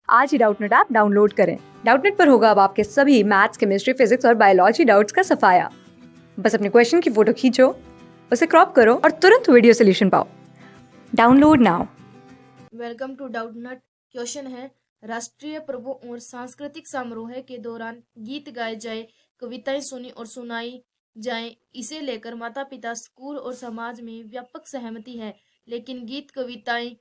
आज ही Doubtnut app download करें। Doubtnut पर होगा अब आपके सभी मैथ्स, केमिस्ट्री, फिजिक्स और बायोलॉजी डाउट्स का सफाया। बस अपने क्वेश्चन की फोटो खींचो, उसे क्रॉप करो और तुरंत वीडियो सोल्यूशन पाओ। Download now. Welcome to Doubtnut. Question है, राष्ट्रीय पर्वों और सांस्कृतिक समारोह के दौरान गीत गाए जाए, कविताएं सुनी और सुनाई जाएं, इसे लेकर माता पिता, स्कूल और समाज में व्यापक सहमति है। लेकिन गीत कविताएं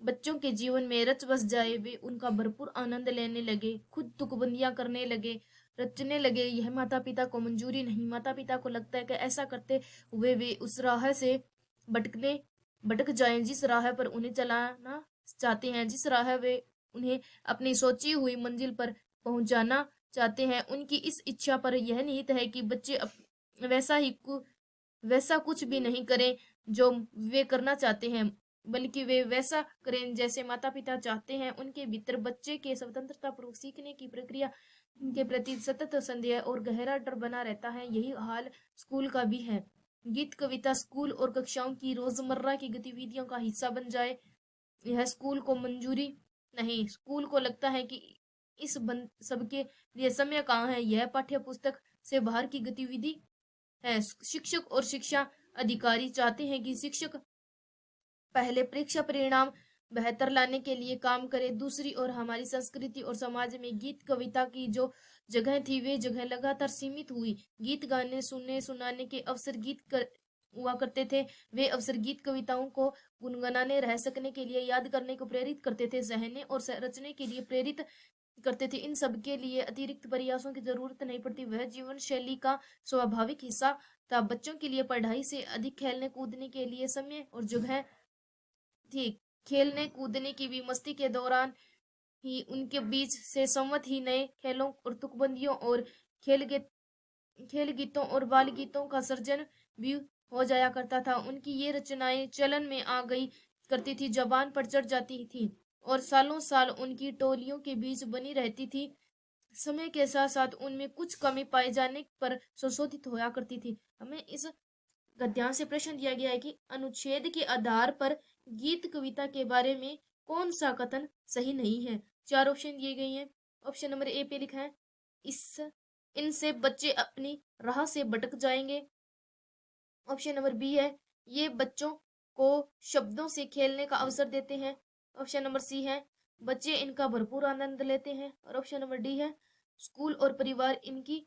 बच्चों के जीवन में रच बस जाए, वे उनका भरपूर आनंद लेने लगे, खुद तुकबंदियां करने लगे, रचने लगे, यह माता पिता को मंजूरी नहीं। माता पिता को लगता है कि ऐसा करते हुए वे उस राह से भटक जाएं जिस राह पर उन्हें चलाना चाहते हैं, जिस राह वे उन्हें अपनी सोची हुई मंजिल पर पहुंचाना चाहते हैं। उनकी इस इच्छा पर यह निहित है कि बच्चे वैसा कुछ भी नहीं करें जो वे करना चाहते हैं, बल्कि वे वैसा करें जैसे माता पिता चाहते हैं। उनके भीतर बच्चे के स्वतंत्रता पूर्वक सीखने की प्रक्रिया के प्रति सतत संदेह और गहरा डर बना रहता है। यही हाल स्कूल का भी है। गीत कविता स्कूल और कक्षाओं की रोजमर्रा की गतिविधियों का हिस्सा बन जाए, यह स्कूल को मंजूरी नहीं। स्कूल को लगता है कि इस सबके लिए समय कहाँ है, यह पाठ्य पुस्तक से बाहर की गतिविधि है। शिक्षक और शिक्षा अधिकारी चाहते हैं कि शिक्षक पहले परीक्षा परिणाम बेहतर लाने के लिए काम करे। दूसरी ओर हमारी संस्कृति और समाज में गीत कविता की जो जगह थी, वे जगह लगातार सीमित हुई। गीत गाने, सुनने सुनाने के अवसर हुआ करते थे। वे अवसर गीत कविताओं को गुनगुनाने, रह सकने के लिए, याद करने को प्रेरित करते थे, सहने और रचने के लिए प्रेरित करते थे। इन सब के लिए अतिरिक्त प्रयासों की जरूरत नहीं पड़ती, वह जीवन शैली का स्वाभाविक हिस्सा था। बच्चों के लिए पढ़ाई से अधिक खेलने कूदने के लिए समय और जगह थी। खेलने कूदने की भी मस्ती के दौरान ही उनके बीच से संवत ही नए खेलों और तुकबंदियों और खेल गीतों और बाल गीतों का सर्जन भी हो जाया करता था। उनकी ये रचनाएं चलन में आ गई करती थी, जबान पर चढ़ जाती थी और सालों साल उनकी टोलियों के बीच बनी रहती थी। समय के साथ साथ उनमें कुछ कमी पाए जाने पर संशोधित होया करती थी। हमें इस गद्यांश से प्रश्न दिया गया है कि अनुच्छेद के आधार पर गीत कविता के बारे में कौन सा कथन सही नहीं है। 4 ऑप्शन दिए गए हैं। ऑप्शन नंबर ए पे लिखा है, इनसे बच्चे अपनी राह से भटक जाएंगे। ऑप्शन नंबर बी है, ये बच्चों को शब्दों से खेलने का अवसर देते हैं। ऑप्शन नंबर सी है, बच्चे इनका भरपूर आनंद लेते हैं। और ऑप्शन नंबर डी है, स्कूल और परिवार इनकी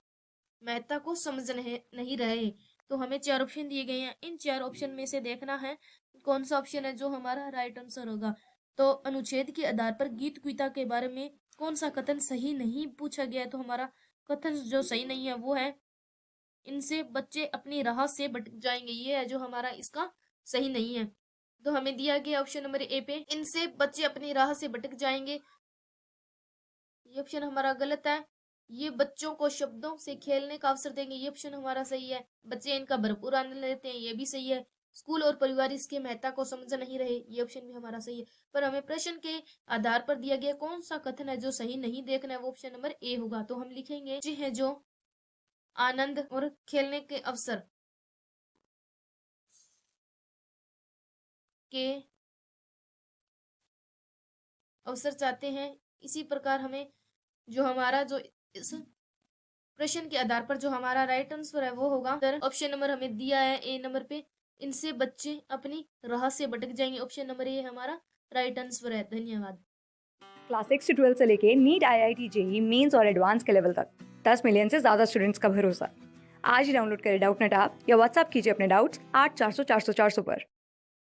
महत्ता को समझ नहीं रहे। तो हमें 4 ऑप्शन दिए गए हैं। इन 4 ऑप्शन में से देखना है कौन सा ऑप्शन है जो हमारा राइट आंसर होगा। तो अनुच्छेद के आधार पर गीत कविता के बारे में कौन सा कथन सही नहीं पूछा गया है, तो हमारा कथन जो सही नहीं है वो है, इनसे बच्चे अपनी राह से भटक जाएंगे। ये है जो हमारा इसका सही नहीं है। तो हमें दिया गया ऑप्शन नंबर ए पे, इनसे बच्चे अपनी राह से भटक जाएंगे, ये ऑप्शन हमारा गलत है। ये बच्चों को शब्दों से खेलने का अवसर देंगे, ये ऑप्शन हमारा सही है। बच्चे इनका भरपूर आनंद लेते हैं, ये भी सही है। स्कूल और परिवार इसके महत्ता को समझ नहीं रहे, ये ऑप्शन भी हमारा सही है। पर हमें प्रश्न के आधार पर दिया गया कौन सा कथन है जो सही नहीं देखना है, वो ऑप्शन नंबर ए होगा। तो हम लिखेंगे जी है जो आनंद और खेलने के अवसर चाहते हैं। इसी प्रकार हमें जो हमारा जो इस प्रश्न के आधार पर जो हमारा राइट आंसर है वो होगा ऑप्शन नंबर हमें दिया है ए नंबर पे, इनसे बच्चे अपनी राह से भटक जाएंगे। ऑप्शन नंबर ए हमारा राइट आंसर है। धन्यवाद। क्लास 6 से 12 से लेके नीट, IIT, JEE मेंस और एडवांस के लेवल तक 10 मिलियन से ज्यादा स्टूडेंट्स का भरोसा। आज ही डाउनलोड करें डाउटनेट ऐप या व्हाट्सएप कीजिए अपने डाउट्स 8400 400 400 पर।